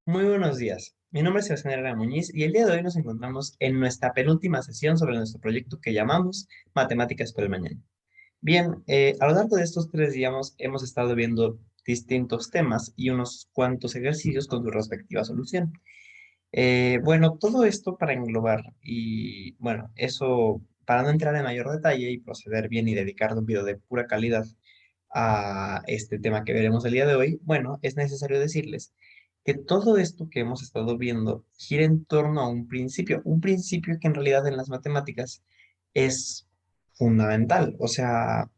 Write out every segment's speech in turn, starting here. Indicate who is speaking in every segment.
Speaker 1: Muy buenos días. Mi nombre es Sebastián Herrera Muñiz y el día de hoy nos encontramos en nuestra penúltima sesión sobre nuestro proyecto que llamamos Matemáticas para el Mañana. Bien, a lo largo de estos 3 días hemos estado viendo distintos temas y unos cuantos ejercicios con su respectiva solución. Bueno, todo esto para englobar y bueno, eso para no entrar en mayor detalle y proceder bien y dedicar un video de pura calidad a este tema que veremos el día de hoy, bueno, es necesario decirles que todo esto que hemos estado viendo gira en torno a un principio que en realidad en las matemáticas es fundamental. O sea,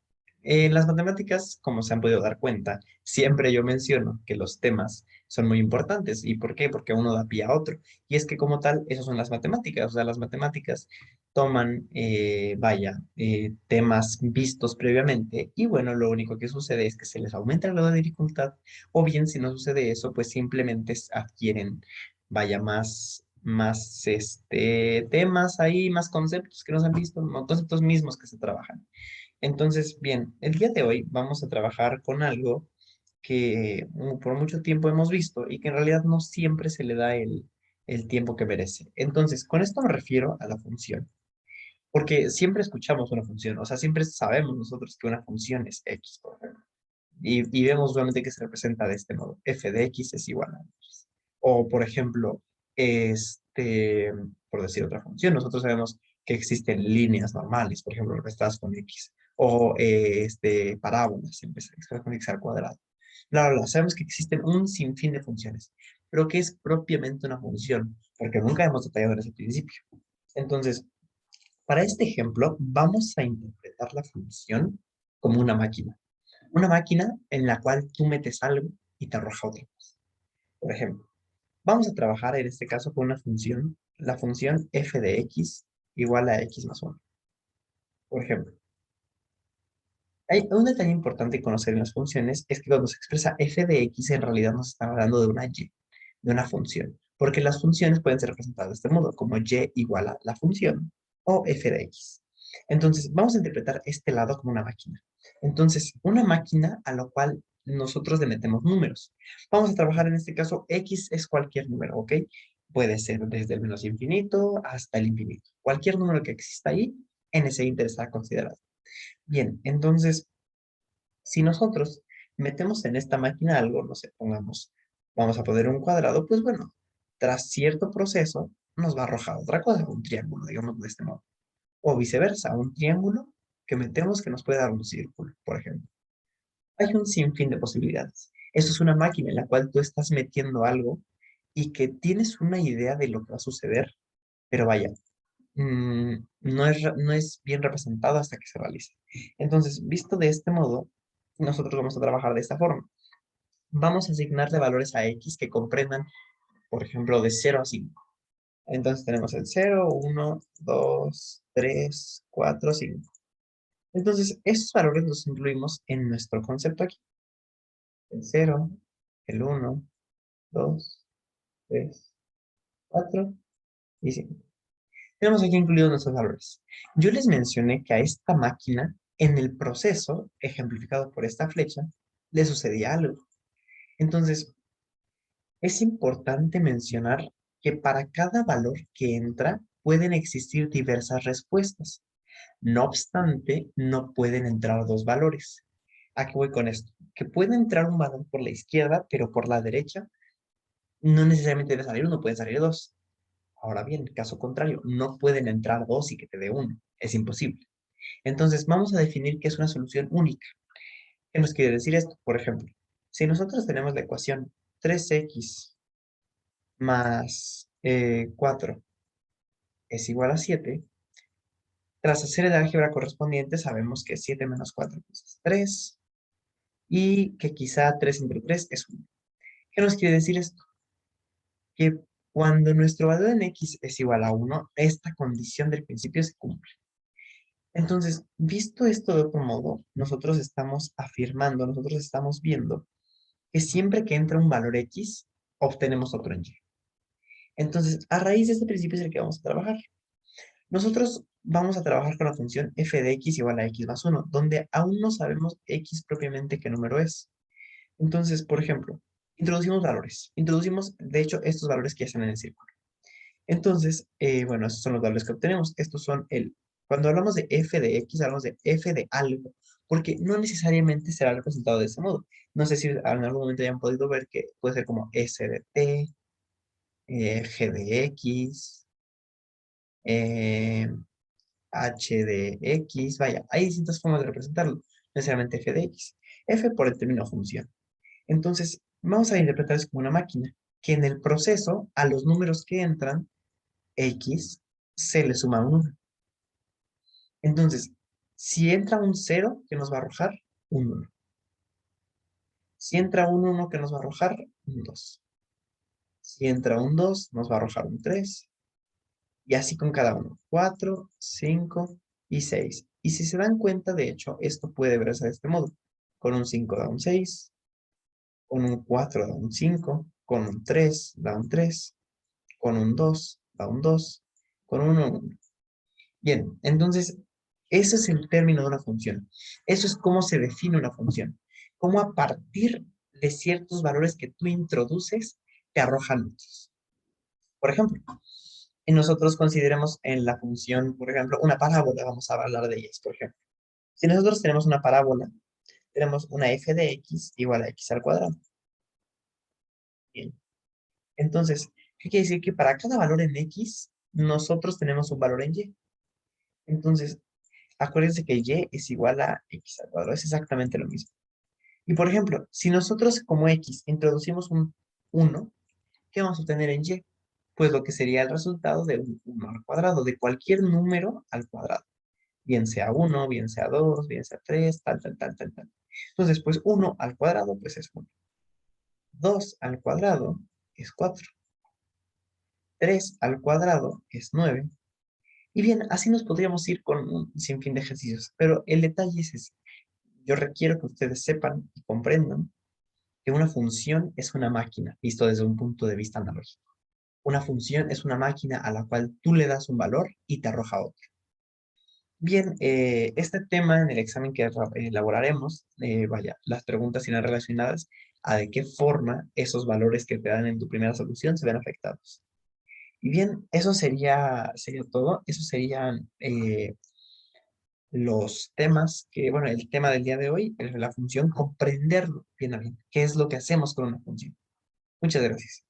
Speaker 1: en las matemáticas, como se han podido dar cuenta, siempre yo menciono que los temas son muy importantes. ¿Y por qué? Porque uno da pie a otro. Y es que como tal, eso son las matemáticas. O sea, las matemáticas toman, temas vistos previamente y bueno, lo único que sucede es que se les aumenta el grado de dificultad o bien si no sucede eso, pues simplemente adquieren, más temas ahí, más conceptos que no se han visto, no, conceptos mismos que se trabajan. Entonces, bien, el día de hoy vamos a trabajar con algo que por mucho tiempo hemos visto y que en realidad no siempre se le da el tiempo que merece. Entonces, con esto me refiero a la función. Porque siempre escuchamos una función, o sea, siempre sabemos nosotros que una función es x, por ejemplo. Y vemos obviamente que se representa de este modo. F de x es igual a x. O, por ejemplo, este, por decir otra función, nosotros sabemos que existen líneas normales, por ejemplo, representadas con x. O parábolas, siempre se expresa con x al cuadrado. Bla, bla, bla. Sabemos que existen un sinfín de funciones. Pero ¿qué es propiamente una función? Porque nunca hemos detallado en ese principio. Entonces, para este ejemplo, vamos a interpretar la función como una máquina. Una máquina en la cual tú metes algo y te arroja otra cosa. Por ejemplo, vamos a trabajar en este caso con una función, la función f de x igual a x más 1. Por ejemplo, hay un detalle importante que conocer en las funciones es que cuando se expresa f de x en realidad nos está hablando de una y, de una función, porque las funciones pueden ser representadas de este modo, como y igual a la función o f de x. Entonces, vamos a interpretar este lado como una máquina. Entonces, una máquina a lo cual nosotros le metemos números. Vamos a trabajar en este caso, x es cualquier número, ¿ok? Puede ser desde el menos infinito hasta el infinito. Cualquier número que exista ahí, en ese ínter está considerado. Bien, entonces, si nosotros metemos en esta máquina algo, no sé, pongamos, vamos a poner un cuadrado, pues bueno, tras cierto proceso nos va a arrojar otra cosa, un triángulo, digamos de este modo. O viceversa, un triángulo que metemos que nos puede dar un círculo, por ejemplo. Hay un sinfín de posibilidades. Eso es una máquina en la cual tú estás metiendo algo y que tienes una idea de lo que va a suceder, pero vaya, no es bien representado hasta que se realice. Entonces, visto de este modo, nosotros vamos a trabajar de esta forma. Vamos a asignarle valores a x que comprendan, por ejemplo, de 0 a 5. Entonces tenemos el 0, 1, 2, 3, 4, 5. Entonces, esos valores los incluimos en nuestro concepto aquí. El 0, el 1, 2, 3, 4 y 5. Tenemos aquí incluidos nuestros valores. Yo les mencioné que a esta máquina, en el proceso, ejemplificado por esta flecha, le sucedía algo. Entonces, es importante mencionar que para cada valor que entra, pueden existir diversas respuestas. No obstante, no pueden entrar dos valores. ¿A qué voy con esto? Que puede entrar un valor por la izquierda, pero por la derecha no necesariamente debe salir uno, puede salir dos. Ahora bien, caso contrario, no pueden entrar dos y que te dé uno. Es imposible. Entonces, vamos a definir qué es una solución única. ¿Qué nos quiere decir esto? Por ejemplo, si nosotros tenemos la ecuación 3x más 4 es igual a 7, tras hacer el álgebra correspondiente sabemos que 7 menos 4 pues, es 3 y que quizá 3 entre 3 es 1. ¿Qué nos quiere decir esto? Que cuando nuestro valor en x es igual a 1, esta condición del principio se cumple. Entonces, visto esto de otro modo, nosotros estamos afirmando, nosotros estamos viendo que siempre que entra un valor x, obtenemos otro en y. Entonces, a raíz de este principio es el que vamos a trabajar. Nosotros vamos a trabajar con la función f de x igual a x más 1, donde aún no sabemos x propiamente qué número es. Entonces, por ejemplo, Introducimos valores. Introducimos, de hecho, estos valores que ya están en el círculo. Entonces, bueno, estos son los valores que obtenemos. Estos son cuando hablamos de f de x, hablamos de f de algo, porque no necesariamente será representado de ese modo. No sé si en algún momento hayan podido ver que puede ser como s de t, g de x, eh, h de x, vaya, hay distintas formas de representarlo, no necesariamente f de x. F por el término función. Entonces, vamos a interpretar eso como una máquina, que en el proceso, a los números que entran, x, se le suma un 1. Entonces, si entra un cero, ¿qué nos va a arrojar? Un 1. Si entra un 1, ¿qué nos va a arrojar? Un 2. Si entra un 2, nos va a arrojar un 3. Y así con cada uno. 4, 5 y 6. Y si se dan cuenta, de hecho, esto puede verse de este modo. Con un 5 da un 6, con un 4 da un 5, con un 3 da un 3, con un 2 da un 2, con un 1. Bien, entonces, ese es el término de una función. Eso es cómo se define una función. Cómo a partir de ciertos valores que tú introduces, te arrojan otros. Por ejemplo, y nosotros consideremos en la función, por ejemplo, una parábola, vamos a hablar de ellas, por ejemplo. Si nosotros tenemos una parábola, tenemos una f de x igual a x al cuadrado. Bien. Entonces, ¿qué quiere decir? Que para cada valor en x, nosotros tenemos un valor en y. Entonces, acuérdense que y es igual a x al cuadrado, es exactamente lo mismo. Y por ejemplo, si nosotros como x introducimos un 1, ¿qué vamos a obtener en y? Pues lo que sería el resultado de un 1 al cuadrado, de cualquier número al cuadrado. Bien sea 1, bien sea 2, bien sea 3, tal, tal, tal, tal, tal. Entonces, pues 1 al cuadrado, pues es 1. 2 al cuadrado es 4. 3 al cuadrado es 9. Y bien, así nos podríamos ir con un sinfín de ejercicios. Pero el detalle es ese. Yo requiero que ustedes sepan y comprendan que una función es una máquina, visto desde un punto de vista analógico. Una función es una máquina a la cual tú le das un valor y te arroja otro. Bien, este tema en el examen que elaboraremos, vaya, las preguntas irán relacionadas a de qué forma esos valores que te dan en tu primera solución se ven afectados. Y bien, eso sería todo. Esos serían los temas bueno, el tema del día de hoy, la función, comprenderlo bien a bien. ¿Qué es lo que hacemos con una función? Muchas gracias.